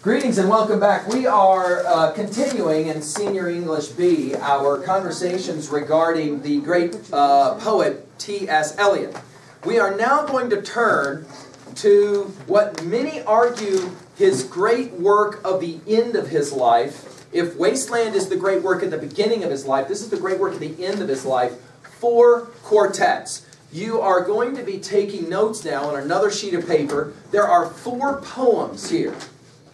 Greetings and welcome back. We are continuing in Senior English B our conversations regarding the great poet T.S. Eliot. We are now going to turn to what many argue his great work of the end of his life. If Wasteland is the great work at the beginning of his life, this is the great work at the end of his life. 4 quartets. You are going to be taking notes now on another sheet of paper. There are 4 poems here.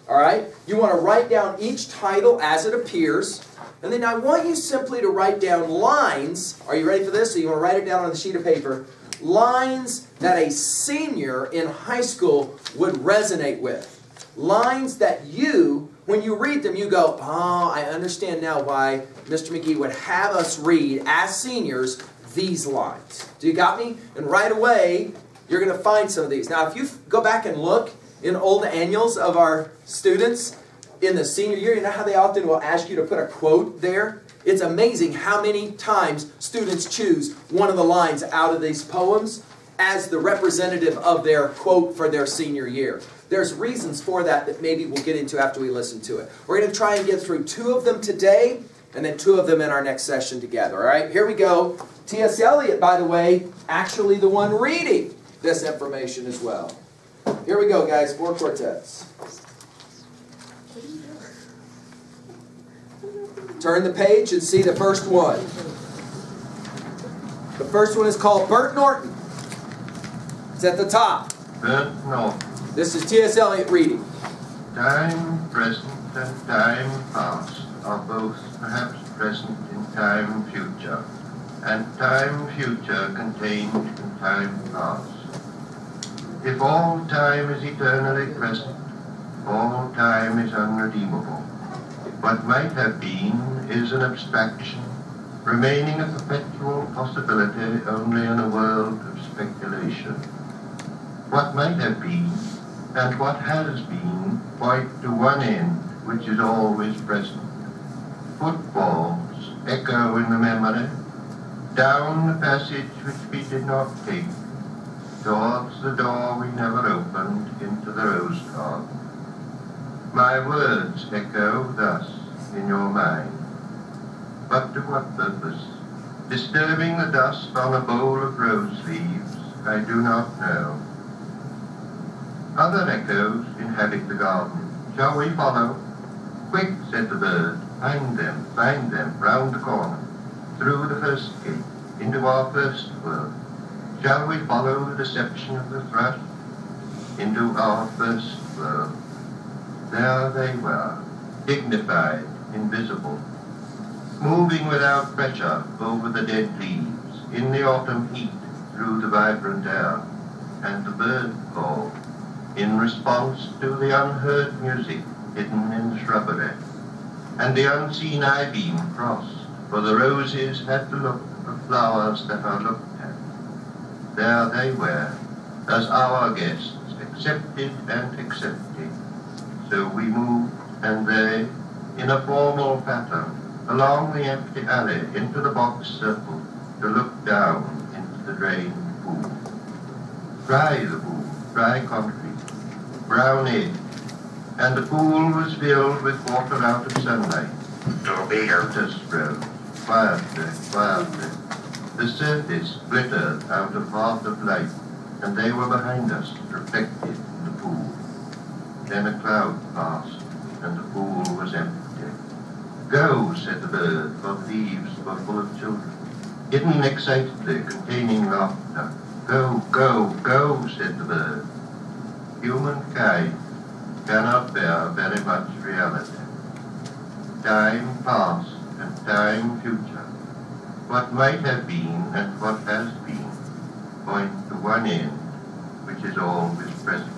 Alright? You want to write down each title as it appears. And then I want you simply to write down lines. Are you ready for this? So you want to write it down on the sheet of paper. Lines that a senior in high school would resonate with. Lines that you, when you read them, you go, oh, I understand now why Mr. McGee would have us read, as seniors, these lines. Do you got me? And right away, you're going to find some of these. Now, if you go back and look in old annuals of our students in the senior year, you know how they often will ask you to put a quote there? It's amazing how many times students choose one of the lines out of these poems as the representative of their quote for their senior year. There's reasons for that that maybe we'll get into after we listen to it. We're going to try and get through 2 of them today, and then 2 of them in our next session together. All right, here we go. T.S. Eliot, by the way, actually the one reading this information as well. Here we go, guys. 4 quartets. Turn the page and see the first one. The first one is called Bert Norton. It's at the top. Bert Norton. This is T.S. Eliot reading. Time present and time past are both perhaps present in time future, and time future contained in time past. If all time is eternally present, all time is unredeemable. What might have been is an abstraction, remaining a perpetual possibility only in a world of speculation. What might have been and what has been point to one end which is always present. Footfalls echo in the memory, down the passage which we did not take, towards the door we never opened into the rose garden. My words echo thus in your mind. But to what purpose? Disturbing the dust on a bowl of rose leaves, I do not know. Other echoes inhabit the garden. Shall we follow? Quick, said the bird. Find them, round the corner, through the first gate, into our first world. Shall we follow the deception of the thrush into our first world? There they were, dignified, invisible, moving without pressure over the dead leaves, in the autumn heat, through the vibrant air, and the bird called, in response to the unheard music hidden in the shrubbery, and the unseen eye-beam crossed, for the roses had to look for flowers that are looked at. There they were, as our guests, accepted and accepted. So we moved, and they, in a formal pattern, along the empty alley into the box circle to look down into the drained pool. Dry the pool, dry concrete, brown edge, and the pool was filled with water out of sunlight. Lotus rose, quietly. The surface glittered out of half of light, and they were behind us, reflected in the pool. Then a cloud passed, and the pool was empty. Go, said the bird, for the leaves were full of children, hidden excitedly, containing laughter. Go, go, go, said the bird. Humankind cannot bear very much reality. Time past and time future, what might have been and what has been, point to one end, which is always present.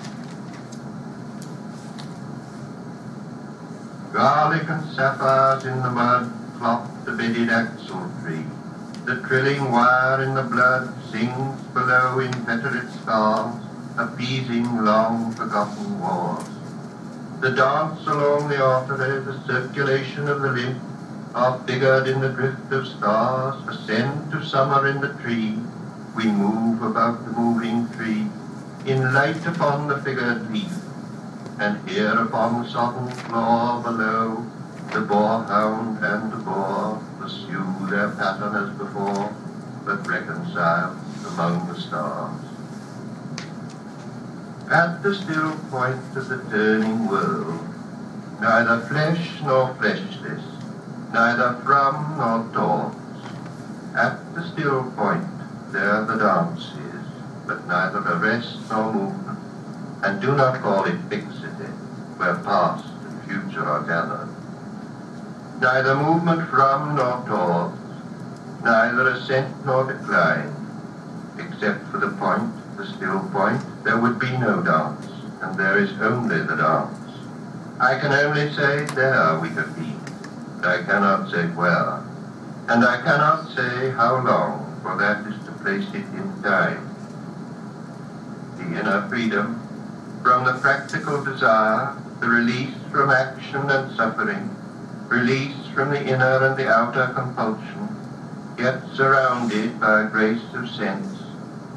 Garlic and sapphires in the mud clop the bedded axle tree. The trilling wire in the blood sings below inveterate scars, appeasing long-forgotten wars. The dance along the artery, the circulation of the lymph, are figured in the drift of stars, ascend to summer in the tree. We move about the moving tree, in light upon the figured leaf, and here upon the sodden floor below, the boarhound and the boar pursue their pattern as before, but reconciled among the stars. At the still point of the turning world, neither flesh nor fleshless, neither from nor taunts. At the still point there the dance is, but neither arrest nor movement, and do not call it fixity, where past and future are gathered. Neither movement from nor towards, neither ascent nor decline. Except for the point, the still point, there would be no dance, and there is only the dance. I can only say there we have been, but I cannot say where, and I cannot say how long, for that is to place it in time. The inner freedom, from the practical desire, the release from action and suffering, release from the inner and the outer compulsion, yet surrounded by a grace of sense,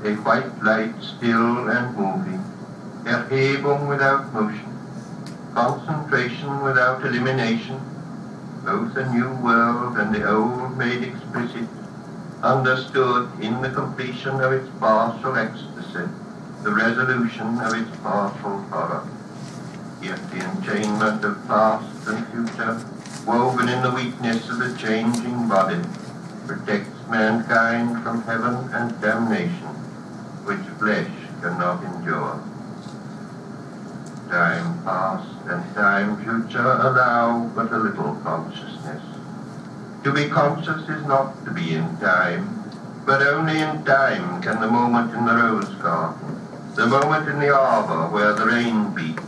a white light still and moving, Erhebung without motion, concentration without elimination, both a new world and the old made explicit, understood in the completion of its partial ecstasy, the resolution of its partial horror. Yet the enchainment of past and future, woven in the weakness of the changing body, protects mankind from heaven and damnation, which flesh cannot endure. Time past and time future allow but a little consciousness. To be conscious is not to be in time, but only in time can the moment in the rose garden, the moment in the arbor where the rain beats,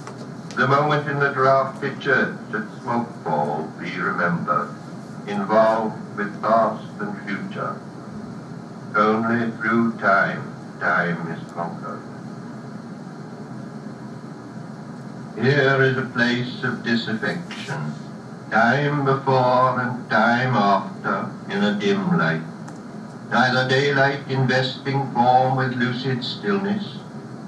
the moment in the draughty church at Smokefall be remembered, involved with past and future. Only through time, time is conquered. Here is a place of disaffection, time before and time after in a dim light, neither daylight investing form with lucid stillness,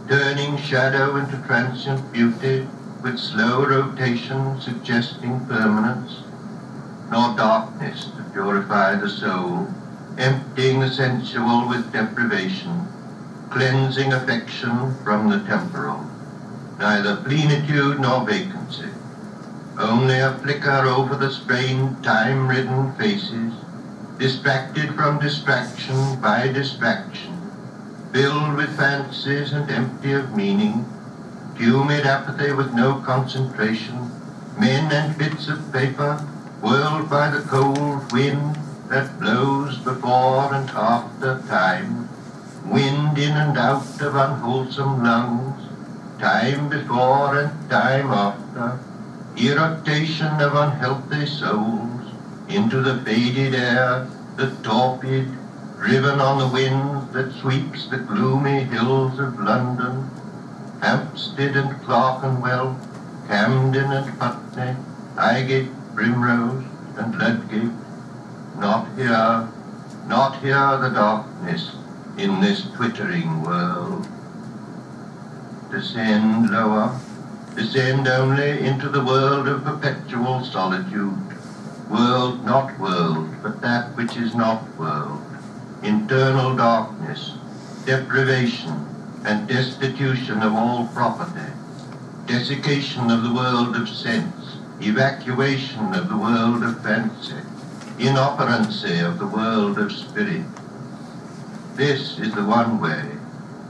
turning shadow into transient beauty with slow rotation suggesting permanence, nor darkness to purify the soul, emptying the sensual with deprivation, cleansing affection from the temporal. Neither plenitude nor vacancy, only a flicker over the strained, time-ridden faces, distracted from distraction by distraction, filled with fancies and empty of meaning, humid apathy with no concentration, men and bits of paper, whirled by the cold wind that blows before and after time, wind in and out of unwholesome lungs, time before and time after, irritation of unhealthy souls, into the faded air, the torpid, driven on the wind that sweeps the gloomy hills of London, Hampstead and Clerkenwell, Camden and Putney, Highgate, Primrose and Ludgate. Not here the darkness in this twittering world. Descend lower, descend only into the world of perpetual solitude, world not world, but that which is not world, internal darkness, deprivation and destitution of all property, desiccation of the world of sense, evacuation of the world of fancy, inoperancy of the world of spirit. This is the one way,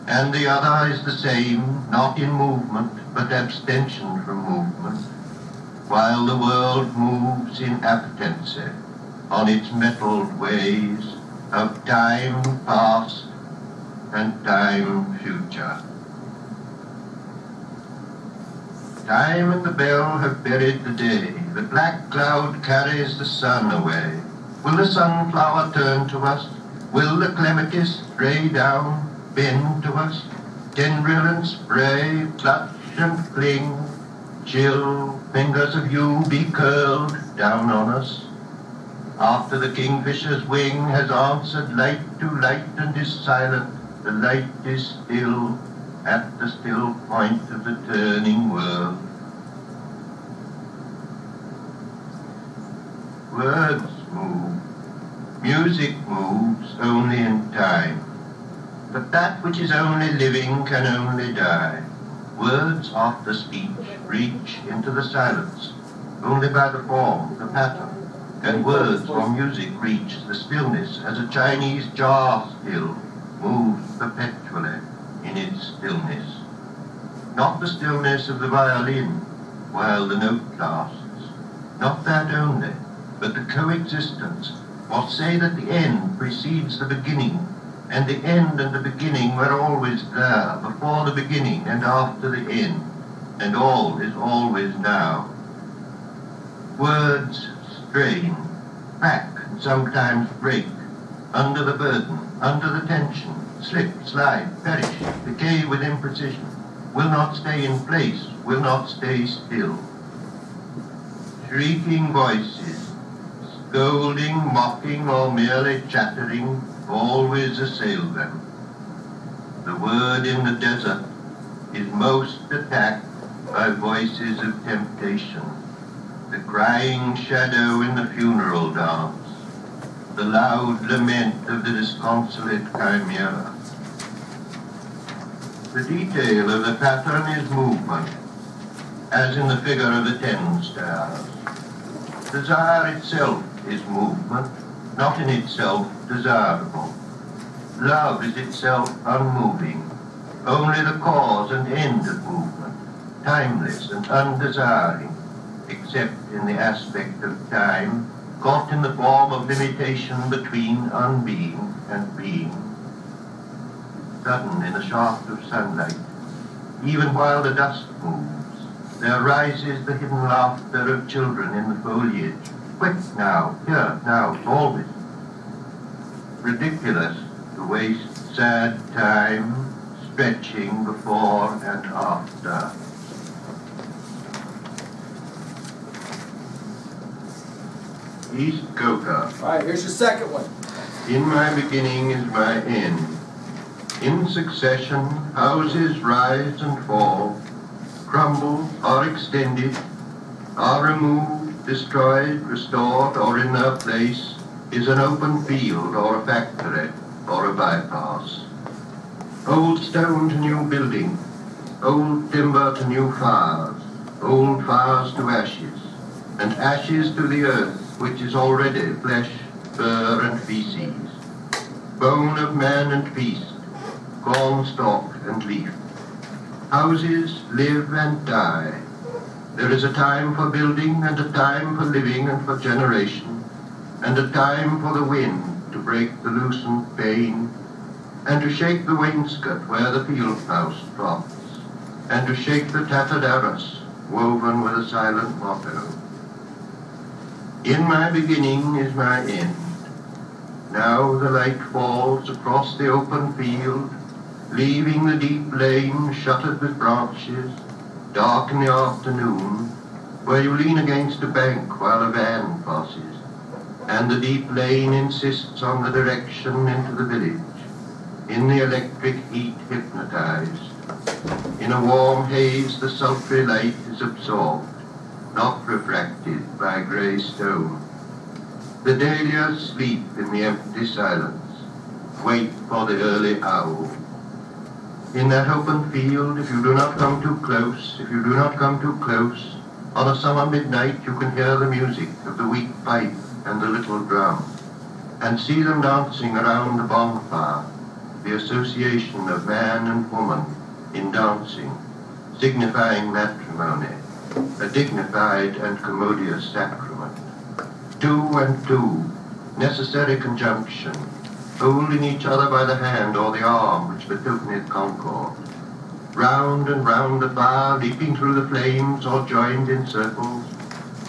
and the other is the same, not in movement, but abstention from movement, while the world moves in appetency on its metalled ways of time past and time future. Time and the bell have buried the day. The black cloud carries the sun away. Will the sunflower turn to us? Will the clematis stray down, bend to us? Tendril and spray, clutch and cling, chill fingers of you be curled down on us. After the kingfisher's wing has answered light to light and is silent, the light is still at the still point of the turning world. words move. Music moves only in time. But that which is only living can only die. Words after speech reach into the silence. Only by the form, the pattern, can words or music reach the stillness as a Chinese jar still moves perpetually in its stillness. Not the stillness of the violin while the note lasts. Not that only, but the coexistence, or say that the end precedes the beginning, and the end and the beginning were always there, before the beginning and after the end, and all is always now. Words strain, crack, and sometimes break, under the burden, under the tension, slip, slide, perish, decay with imprecision, will not stay in place, will not stay still. Shrieking voices, scolding, mocking, or merely chattering, always assail them. The word in the desert is most attacked by voices of temptation. The crying shadow in the funeral dance, the loud lament of the disconsolate chimera. The detail of the pattern is movement, as in the figure of the 10 stars. Desire itself is movement, not in itself desirable. Love is itself unmoving, only the cause and end of movement, timeless and undesiring, except in the aspect of time, caught in the form of limitation between unbeing and being. Sudden in a shaft of sunlight, even while the dust moves, there rises the hidden laughter of children in the foliage. Quick now, here, now, always. Ridiculous to waste sad time, stretching before and after. East Coca. All right, here's your second one. In my beginning is my end. In succession, houses rise and fall, crumble, are extended, are removed, destroyed, restored, or in their place is an open field or a factory or a bypass. Old stone to new building, old timber to new fires, old fires to ashes, and ashes to the earth, which is already flesh, fur, and feces, bone of man and beast, corn stalk and leaf. Houses live and die. There is a time for building, and a time for living and for generation, and a time for the wind to break the loosened pane, and to shake the wainscot where the field mouse drops, and to shake the tattered arras woven with a silent motto. In my beginning is my end. Now the light falls across the open field, leaving the deep lane shuttered with branches, dark in the afternoon, where you lean against a bank while a van passes, and the deep lane insists on the direction into the village, in the electric heat hypnotized. In a warm haze the sultry light is absorbed, not refracted by grey stone. The dahlias sleep in the empty silence, wait for the early owl. In that open field, if you do not come too close, if you do not come too close, on a summer midnight you can hear the music of the weak pipe and the little drum, and see them dancing around the bonfire, the association of man and woman in dancing, signifying matrimony, a dignified and commodious sacrament. Two and two, necessary conjunction, holding each other by the hand or the arm which betokeneth concord. Round and round the fire, leaping through the flames or joined in circles,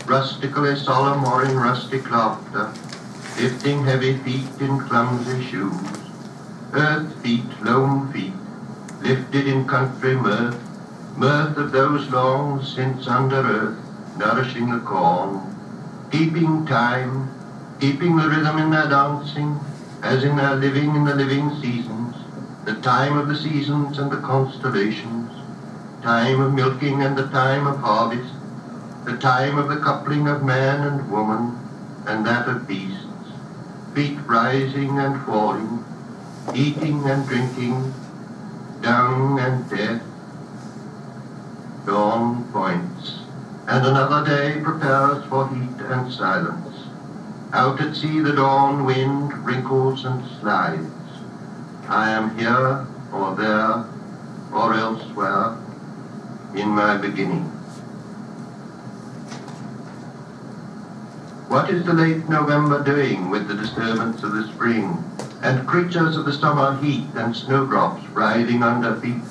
rustically solemn or in rustic laughter, lifting heavy feet in clumsy shoes, earth feet, lone feet, lifted in country mirth, mirth of those long since under earth, nourishing the corn, keeping time, keeping the rhythm in their dancing, as in their living in the living seasons, the time of the seasons and the constellations, time of milking and the time of harvest, the time of the coupling of man and woman, and that of beasts, feet rising and falling, eating and drinking, dung and death. Dawn points, and another day prepares for heat and silence. Out at sea the dawn wind wrinkles and slides. I am here, or there, or elsewhere, in my beginning. What is the late November doing with the disturbance of the spring, and creatures of the summer heat and snowdrops writhing under feet,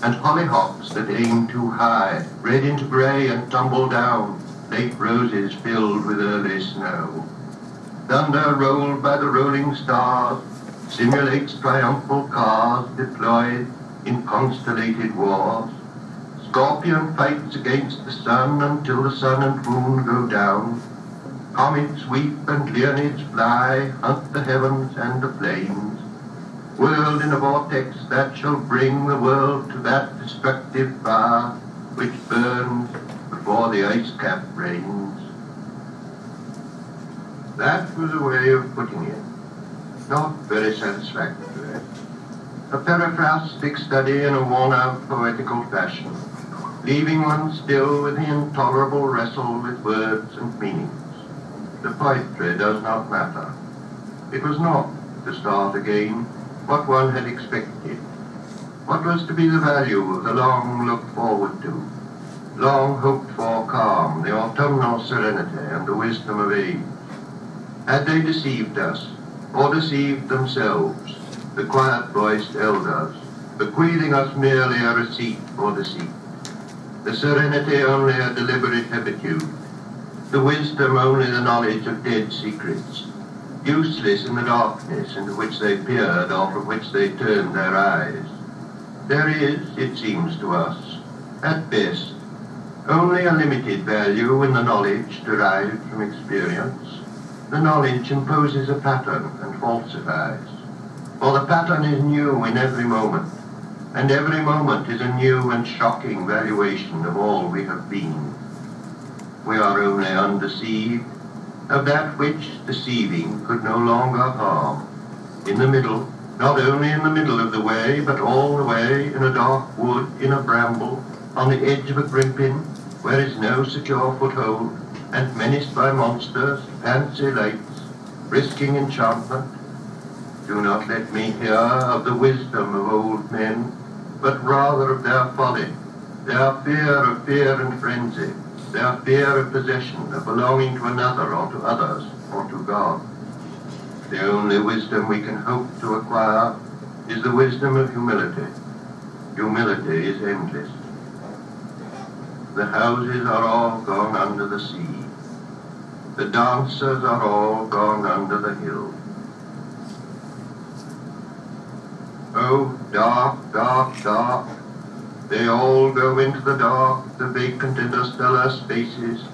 and hollyhocks that aim too high, red into grey and tumble down, late roses filled with early snow. Thunder rolled by the rolling stars simulates triumphal cars deployed in constellated wars. Scorpion fights against the sun until the sun and moon go down. Comets weep and Leonids fly, hunt the heavens and the plains. Whirled in a vortex that shall bring the world to that destructive fire which burns before the ice cap rains. That was a way of putting it, not very satisfactory. A paraphrastic study in a worn-out poetical fashion, leaving one still with the intolerable wrestle with words and meanings. The poetry does not matter. It was not, to start again, what one had expected. What was to be the value of the long looked forward to, long hoped for calm, the autumnal serenity and the wisdom of age? Had they deceived us, or deceived themselves, the quiet-voiced elders, bequeathing us merely a receipt for deceit, the serenity only a deliberate habitude, the wisdom only the knowledge of dead secrets, useless in the darkness into which they peered or from which they turned their eyes? There is, it seems to us, at best, only a limited value in the knowledge derived from experience. The knowledge imposes a pattern and falsifies, for the pattern is new in every moment, and every moment is a new and shocking valuation of all we have been. We are only undeceived of that which deceiving could no longer harm. In the middle, not only in the middle of the way, but all the way in a dark wood, in a bramble, on the edge of a grimpen, where is no secure foothold, and menaced by monsters, fancy lights, risking enchantment. Do not let me hear of the wisdom of old men, but rather of their folly, their fear of fear and frenzy, their fear of possession, of belonging to another or to others or to God. The only wisdom we can hope to acquire is the wisdom of humility. Humility is endless. The houses are all gone under the sea. The dancers are all gone under the hill. Oh, dark, dark, dark. They all go into the dark, the vacant interstellar spaces,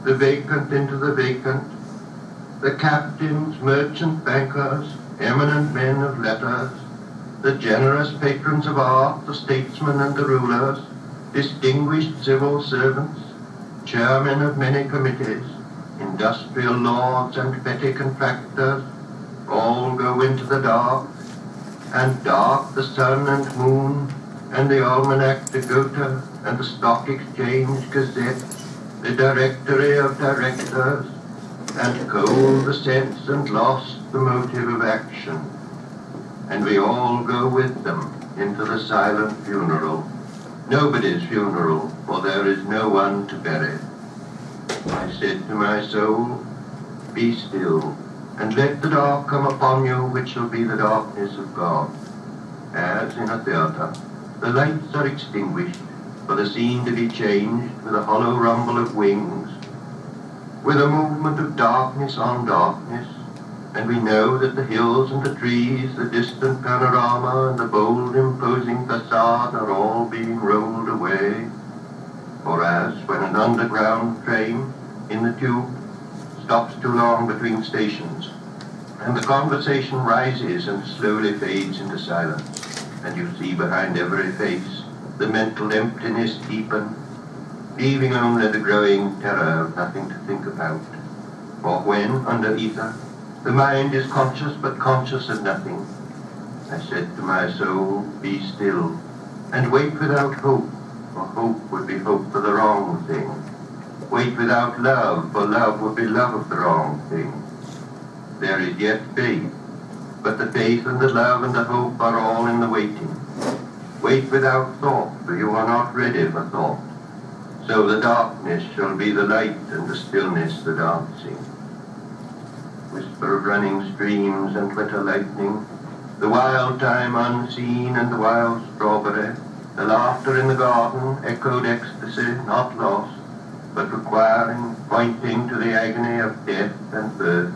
the vacant into the vacant. The captains, merchant bankers, eminent men of letters, the generous patrons of art, the statesmen and the rulers, distinguished civil servants, chairmen of many committees, industrial lords and petty contractors, all go into the dark, and dark the sun and moon, and the Almanac de Gotha, and the Stock Exchange Gazette, the Directory of Directors, and cold the sense and lost the motive of action. And we all go with them into the silent funeral, nobody's funeral, for there is no one to bury. I said to my soul, be still, and let the dark come upon you, which shall be the darkness of God. As in a theatre, the lights are extinguished, for the scene to be changed with a hollow rumble of wings, with a movement of darkness on darkness, and we know that the hills and the trees, the distant panorama, and the bold imposing facade are all being rolled away. Or as when an underground train in the tube stops too long between stations, and the conversation rises and slowly fades into silence, and you see behind every face the mental emptiness deepen, leaving only the growing terror of nothing to think about. For when, under ether, the mind is conscious but conscious of nothing, I said to my soul, be still, and wait without hope, for hope would be hope for the wrong thing. Wait without love, for love would be love of the wrong thing. There is yet faith, but the faith and the love and the hope are all in the waiting. Wait without thought, for you are not ready for thought. So the darkness shall be the light and the stillness the dancing. Whisper of running streams and winter lightning, the wild time unseen and the wild strawberry, the laughter in the garden, echoed ecstasy, not lost, but requiring, pointing to the agony of death and birth.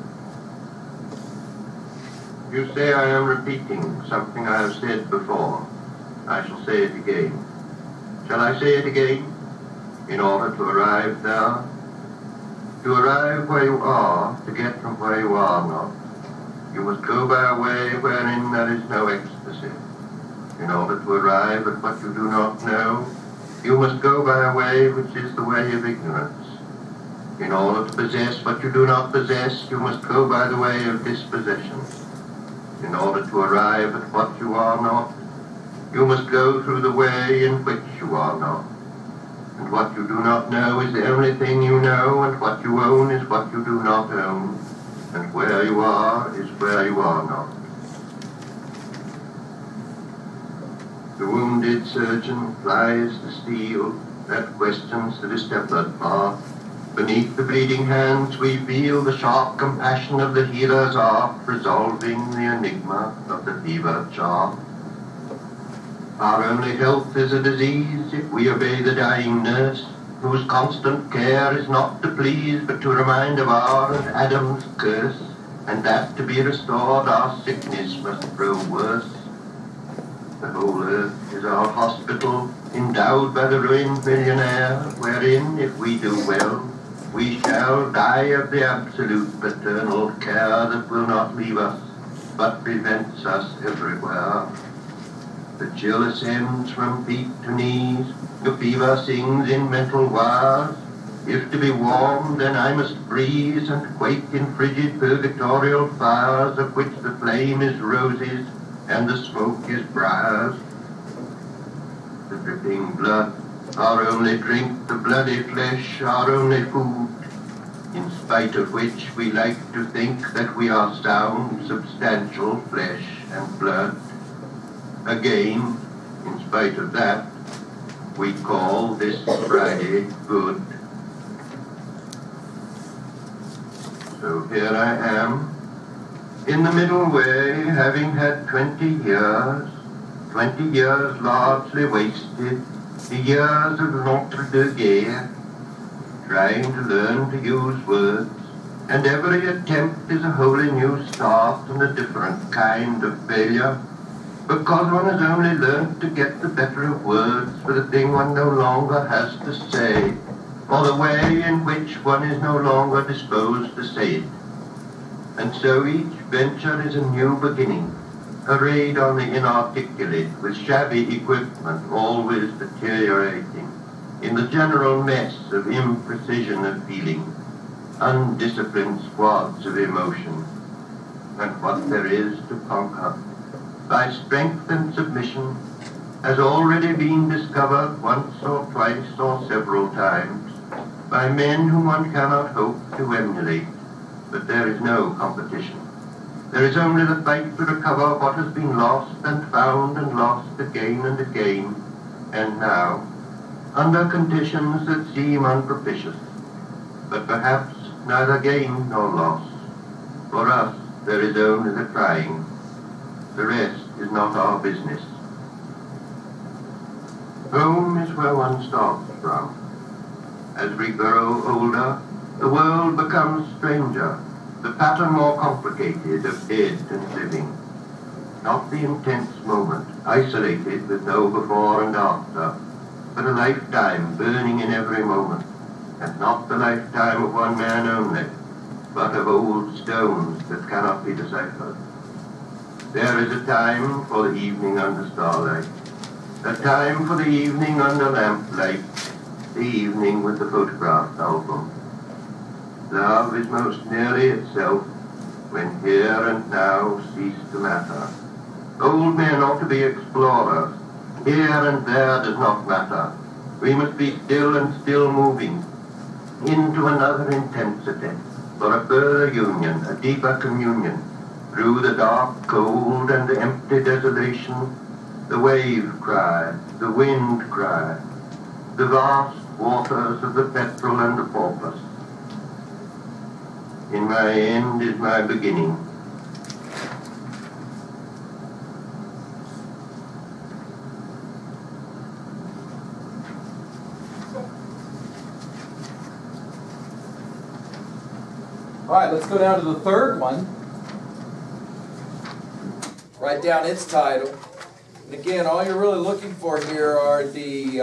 You say I am repeating something I have said before. I shall say it again. Shall I say it again? In order to arrive there? To arrive where you are, to get from where you are not, you must go by a way wherein there is no ecstasy. In order to arrive at what you do not know, you must go by a way which is the way of ignorance. In order to possess what you do not possess, you must go by the way of dispossession. In order to arrive at what you are not, you must go through the way in which you are not. And what you do not know is the only thing you know, and what you own is what you do not own, and where you are is where you are not. The wounded surgeon plies the steel that questions the distempered part. Beneath the bleeding hands we feel the sharp compassion of the healer's art, resolving the enigma of the fever charm. Our only health is a disease if we obey the dying nurse, whose constant care is not to please but to remind of our and Adam's curse, and that to be restored our sickness must grow worse. The whole earth is our hospital, endowed by the ruined millionaire, wherein, if we do well, we shall die of the absolute paternal care that will not leave us, but prevents us everywhere. The chill ascends from feet to knees, the fever sings in mental wires. If to be warm, then I must freeze and quake in frigid purgatorial fires, of which the flame is roses and the smoke is briars. The dripping blood, our only drink, the bloody flesh, our only food, in spite of which we like to think that we are sound, substantial flesh and blood. Again, in spite of that, we call this Friday good. So here I am, in the middle way, having had 20 years largely wasted, the years of l'entre-deux-guerres, trying to learn to use words, and every attempt is a wholly new start and a different kind of failure, because one has only learned to get the better of words for the thing one no longer has to say, or the way in which one is no longer disposed to say it. And so each venture is a new beginning, a raid on the inarticulate with shabby equipment always deteriorating, in the general mess of imprecision of feeling, undisciplined squads of emotion, and what there is to conquer by strength and submission has already been discovered once or twice or several times by men whom one cannot hope to emulate, but there is no competition. There is only the fight to recover what has been lost and found and lost again and again, and now, under conditions that seem unpropitious, but perhaps neither gain nor loss. For us, there is only the trying. The rest is not our business. Home is where one starts from. As we grow older, the world becomes stranger, the pattern more complicated of dead and living. Not the intense moment, isolated with no before and after, but a lifetime burning in every moment, and not the lifetime of one man only, but of old stones that cannot be deciphered. There is a time for the evening under starlight, a time for the evening under lamplight, the evening with the photograph album. Love is most nearly itself when here and now cease to matter. Old men ought to be explorers. Here and there does not matter. We must be still and still moving into another intensity, for a further union, a deeper communion, through the dark, cold, and empty desolation, the wave cry, the wind cry, the vast waters of the petrel and the porpoise. In my end is my beginning. All right, let's go down to the third one. Write down its title. And again, all you're really looking for here are the,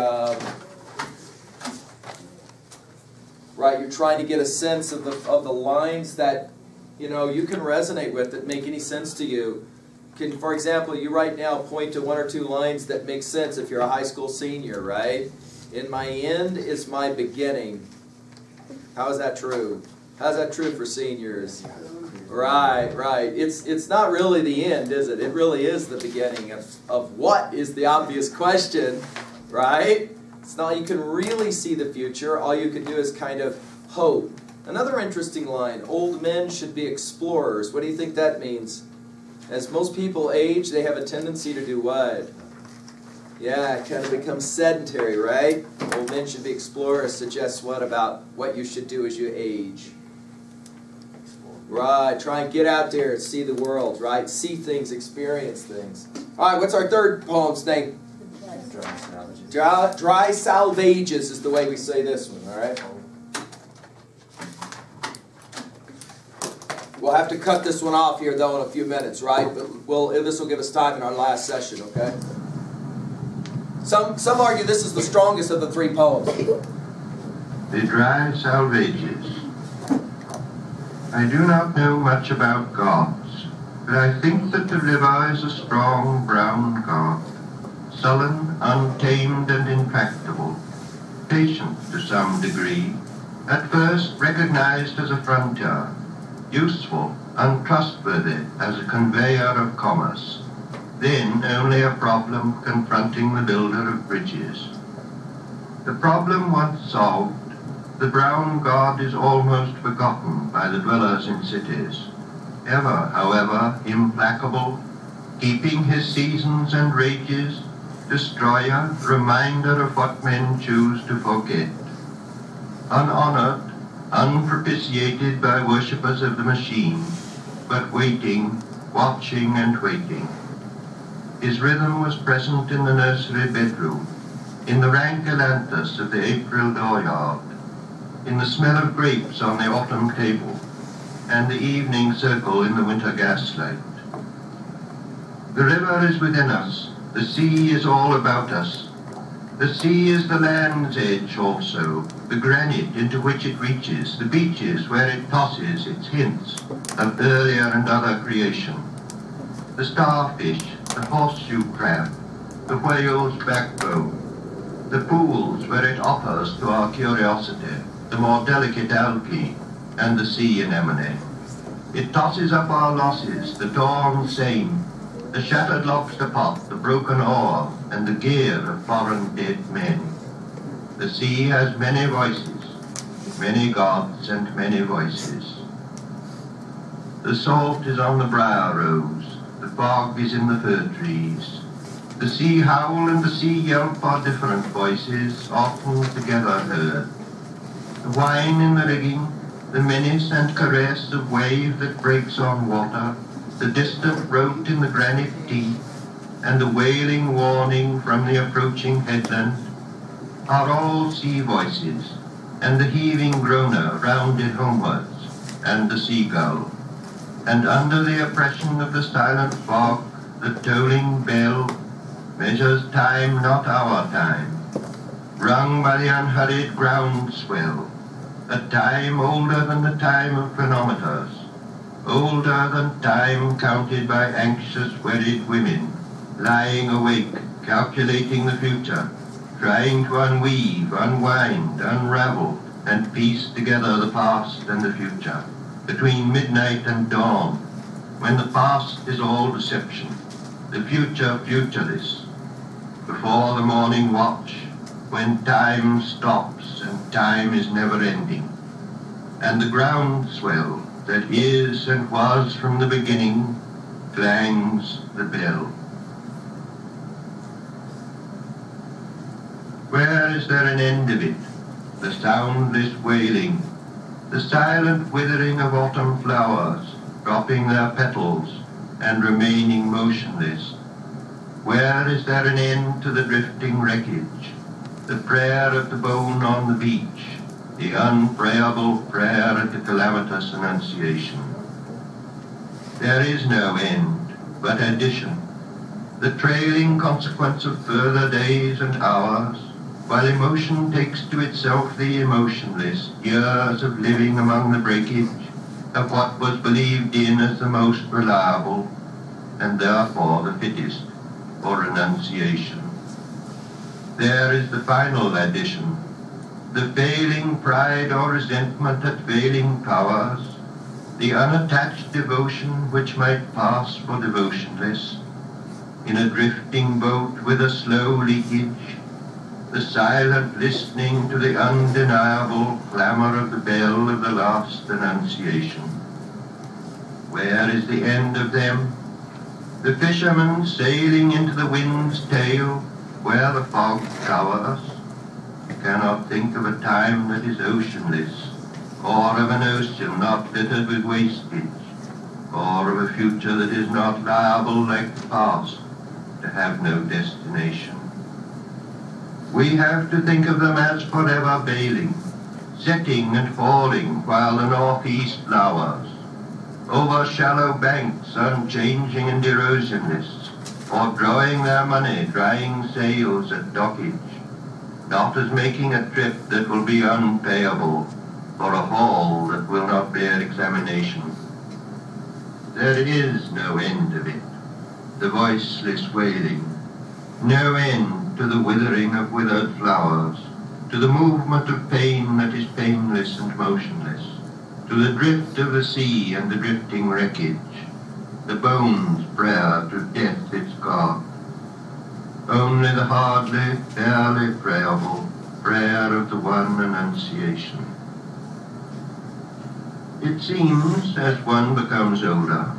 right, you're trying to get a sense of the lines that, you know, you can resonate with, that make any sense to you. For example, you right now point to one or two lines that make sense if you're a high school senior, right? In my end is my beginning. How is that true? How's that true for seniors? Right, right. It's not really the end, is it? It really is the beginning of what is the obvious question, right? It's not you can really see the future. All you can do is kind of hope. Another interesting line, old men should be explorers. What do you think that means? As most people age, they have a tendency to do what? Yeah, kind of become sedentary, right? Old men should be explorers suggests what about what you should do as you age? Right, try and get out there and see the world, right? See things, experience things. All right, what's our third poem's name? Dry Salvages is the way we say this one, all right? We'll have to cut this one off here, though, in a few minutes, right? But this will give us time in our last session, okay? Some argue this is the strongest of the three poems. The Dry Salvages. I do not know much about gods, but I think that the river is a strong brown god, sullen, untamed, and intractable, patient to some degree, at first recognized as a frontier, useful, untrustworthy as a conveyor of commerce, then only a problem confronting the builder of bridges. The problem once solved, the brown god is almost forgotten by the dwellers in cities, ever, however, implacable, keeping his seasons and rages, destroyer, reminder of what men choose to forget. Unhonored, unpropitiated by worshippers of the machine, but waiting, watching and waiting. His rhythm was present in the nursery bedroom, in the rank ailanthus of the April dooryard, in the smell of grapes on the autumn table, and the evening circle in the winter gaslight. The river is within us, the sea is all about us. The sea is the land's edge also, the granite into which it reaches, the beaches where it tosses its hints of earlier and other creation. The starfish, the horseshoe crab, the whale's backbone, the pools where it offers to our curiosity, the more delicate algae, and the sea anemone. It tosses up our losses, the torn seine, the shattered lobster pot, the broken oar, and the gear of foreign dead men. The sea has many voices, many gods and many voices. The salt is on the briar rose, the fog is in the fir trees. The sea howl and the sea yelp are different voices, often together heard. The whine in the rigging, the menace and caress of wave that breaks on water, the distant rote in the granite teeth, and the wailing warning from the approaching headland, are all sea voices, and the heaving groaner rounded homewards, and the seagull. And under the oppression of the silent fog, the tolling bell measures time, not our time, rung by the unhurried groundswell, a time older than the time of chronometers, older than time counted by anxious, worried women, lying awake, calculating the future, trying to unweave, unwind, unravel and piece together the past and the future, between midnight and dawn, when the past is all deception, the future futureless, before the morning watch, when time stops and time is never ending, and the groundswell that is and was from the beginning clangs the bell. Where is there an end of it? The soundless wailing, the silent withering of autumn flowers, dropping their petals and remaining motionless. Where is there an end to the drifting wreckage, the prayer of the bone on the beach, the unprayable prayer at the calamitous Annunciation? There is no end, but addition, the trailing consequence of further days and hours, while emotion takes to itself the emotionless, years of living among the breakage of what was believed in as the most reliable, and therefore the fittest, for Annunciation. There is the final addition, the failing pride or resentment at failing powers, the unattached devotion which might pass for devotionless, in a drifting boat with a slow leakage, the silent listening to the undeniable clamor of the bell of the last Annunciation. Where is the end of them? The fisherman sailing into the wind's tail, where the fog covers, cannot think of a time that is oceanless, or of an ocean not littered with wastage, or of a future that is not liable like the past to have no destination. We have to think of them as forever bailing, setting and falling while the northeast flowers, over shallow banks unchanging and erosionless, or drawing their money, drying sails at dockage, not as making a trip that will be unpayable, or a haul that will not bear examination. There is no end of it, the voiceless wailing, no end to the withering of withered flowers, to the movement of pain that is painless and motionless, to the drift of the sea and the drifting wreckage, the bone's prayer to death its God. Only the hardly, barely prayable prayer of the one Annunciation. It seems, as one becomes older,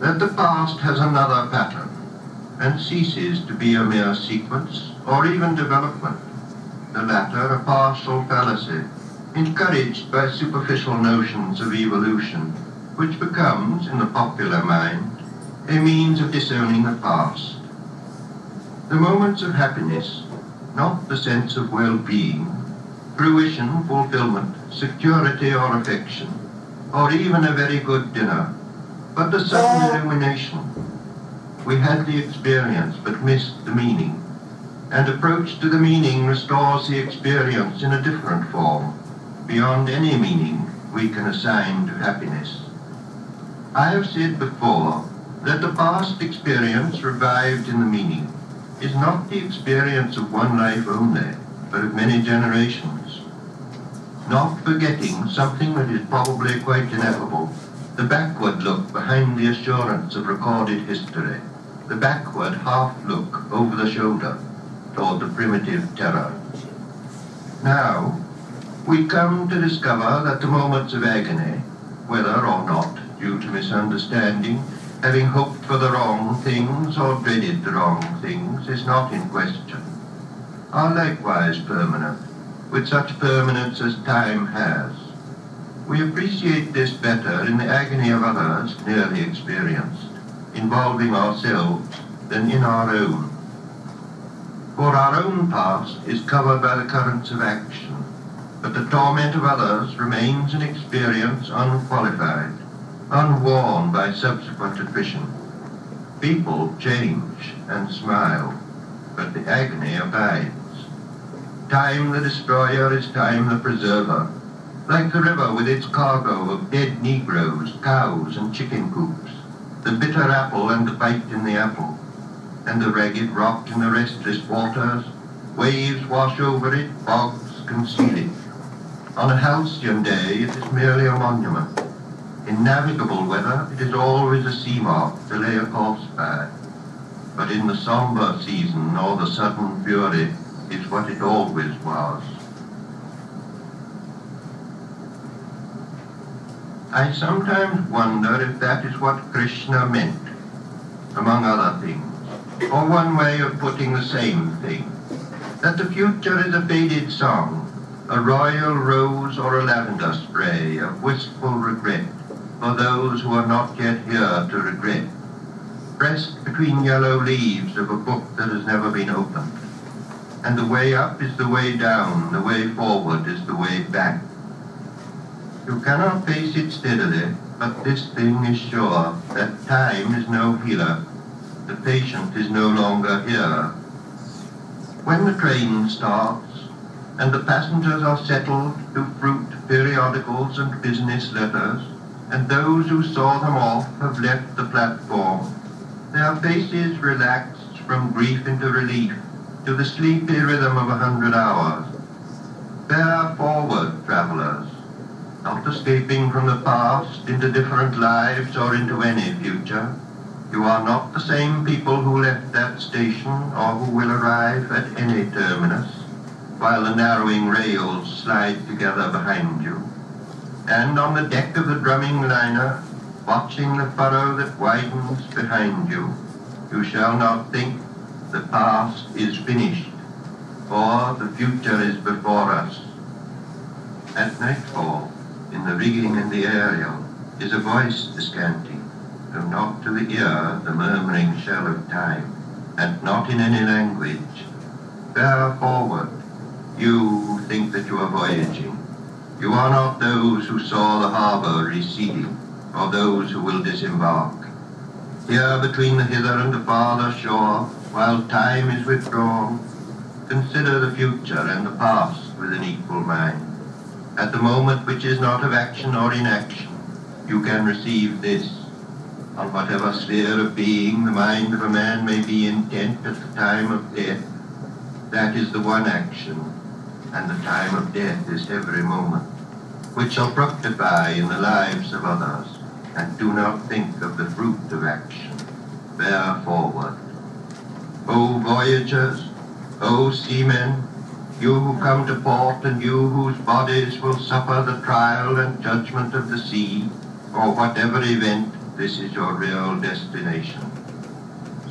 that the past has another pattern, and ceases to be a mere sequence, or even development, the latter a partial fallacy, encouraged by superficial notions of evolution, which becomes, in the popular mind, a means of disowning the past. The moments of happiness, not the sense of well-being, fruition, fulfillment, security or affection, or even a very good dinner, but the sudden illumination. We had the experience but missed the meaning, and approach to the meaning restores the experience in a different form, beyond any meaning we can assign to happiness. I have said before that the past experience revived in the meaning is not the experience of one life only, but of many generations. Not forgetting something that is probably quite ineffable, the backward look behind the assurance of recorded history, the backward half-look over the shoulder toward the primitive terror. Now, we come to discover that the moments of agony, whether or not due to misunderstanding, having hoped for the wrong things or dreaded the wrong things, is not in question, are likewise permanent, with such permanence as time has. We appreciate this better in the agony of others nearly experienced, involving ourselves, than in our own. For our own past is covered by the currents of action, but the torment of others remains an experience unqualified, unworn by subsequent attrition. People change and smile, but the agony abides. Time the destroyer is time the preserver, like the river with its cargo of dead Negroes, cows and chicken coops, the bitter apple and the bite in the apple, and the ragged rock in the restless waters, waves wash over it, bogs conceal it. On a halcyon day, it is merely a monument. In navigable weather, it is always a sea mark to lay a corpse by. But in the sombre season or the sudden fury is what it always was. I sometimes wonder if that is what Krishna meant, among other things, or one way of putting the same thing, that the future is a faded song, a royal rose or a lavender spray of wistful regret for those who are not yet here to regret, pressed between yellow leaves of a book that has never been opened. And the way up is the way down, the way forward is the way back. You cannot face it steadily, but this thing is sure, that time is no healer. The patient is no longer here. When the train starts, and the passengers are settled to fruit periodicals and business letters, and those who saw them off have left the platform, their faces relaxed from grief into relief, to the sleepy rhythm of 100 hours. Bear forward, travellers, not escaping from the past into different lives or into any future. You are not the same people who left that station or who will arrive at any terminus, while the narrowing rails slide together behind you. And on the deck of the drumming liner, watching the furrow that widens behind you, you shall not think the past is finished, or the future is before us. At nightfall, in the rigging and the aerial, is a voice descanting, though not to the ear the murmuring shell of time, and not in any language. Bear forward, you who think that you are voyaging. You are not those who saw the harbour receding, or those who will disembark. Here between the hither and the farther shore, while time is withdrawn, consider the future and the past with an equal mind. At the moment which is not of action or inaction, you can receive this. On whatever sphere of being the mind of a man may be intent at the time of death, that is the one action, and the time of death is every moment, which shall fructify in the lives of others, and do not think of the fruit of action. Bear forward. O voyagers, O seamen, you who come to port and you whose bodies will suffer the trial and judgment of the sea, or whatever event, this is your real destination.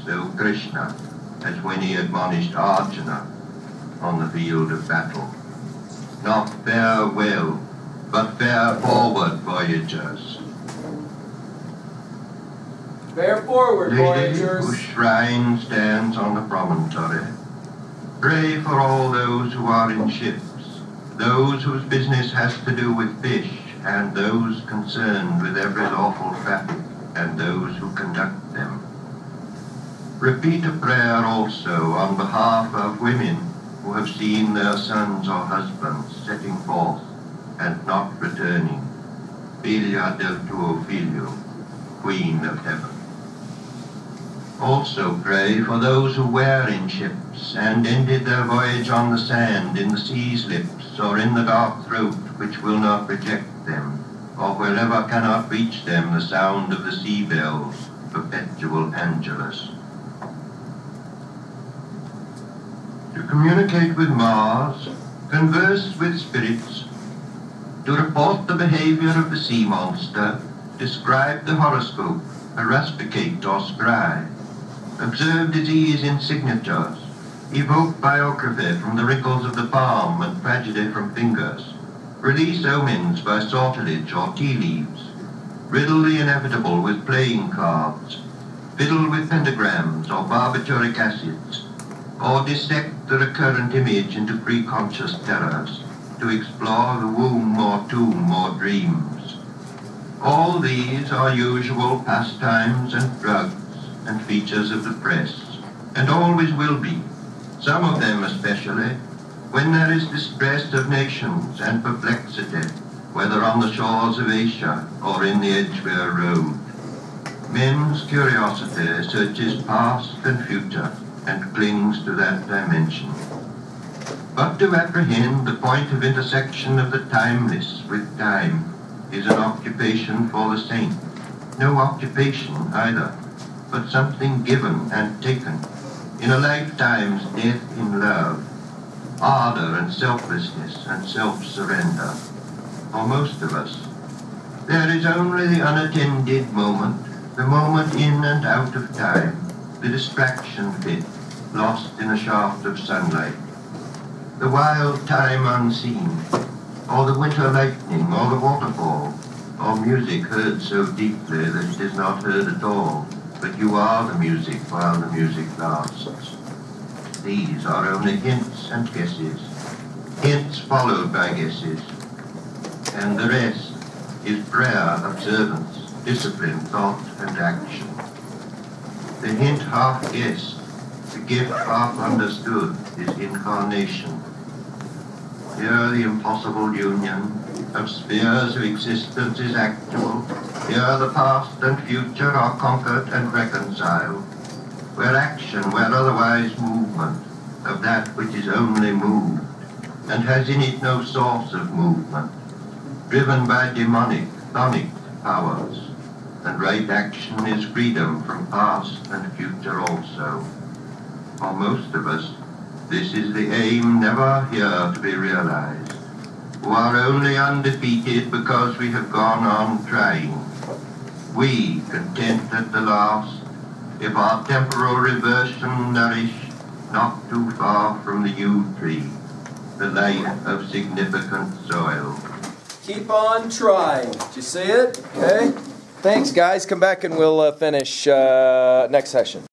So Krishna, as when he admonished Arjuna on the field of battle. Not farewell, but bear forward, voyagers. Bear forward, Lady, voyagers. whose shrine stands on the promontory, pray for all those who are in ships, those whose business has to do with fish, and those concerned with every lawful traffic, and those who conduct them. Repeat a prayer also on behalf of women who have seen their sons or husbands setting forth and not returning. Filia del tuo figlio, Queen of Heaven. Also pray for those who were in ships and ended their voyage on the sand, in the sea's lips, or in the dark throat which will not reject them, or wherever cannot reach them the sound of the sea bells, perpetual Angelus. To communicate with Mars, converse with spirits, to report the behavior of the sea monster, describe the horoscope, haruspicate or scry, observe disease in signatures, evoke biography from the wrinkles of the palm and tragedy from fingers, release omens by sortilege or tea leaves, riddle the inevitable with playing cards, fiddle with pentagrams or barbituric acids, or dissect the recurrent image into preconscious terrors, to explore the womb or tomb or dreams. All these are usual pastimes and drugs and features of the press, and always will be, some of them especially, when there is distress of nations and perplexity, whether on the shores of Asia or in the Edgware Road. Men's curiosity searches past and future and clings to that dimension. But to apprehend the point of intersection of the timeless with time is an occupation for the saint. No occupation either, but something given and taken in a lifetime's death in love, ardor and selflessness and self-surrender. For most of us, there is only the unattended moment, the moment in and out of time, the distraction bit, lost in a shaft of sunlight, the wild time unseen, or the winter lightning, or the waterfall, or music heard so deeply that it is not heard at all, but you are the music while the music lasts. These are only hints and guesses, hints followed by guesses, and the rest is prayer, observance, discipline, thought, and action. The hint half guessed, the gift half understood, is incarnation. Here the impossible union of spheres of existence is actual. Here the past and future are conquered and reconciled. Where action, where otherwise movement, of that which is only moved, and has in it no source of movement, driven by demonic, chthonic powers, and right action is freedom from past and future also. For most of us, this is the aim never here to be realized, who are only undefeated because we have gone on trying. We, content at the last, if our temporal reversion nourish, not too far from the yew tree, the light of significant soil. Keep on trying. Did you see it? Okay. Thanks, guys. Come back and we'll finish next session.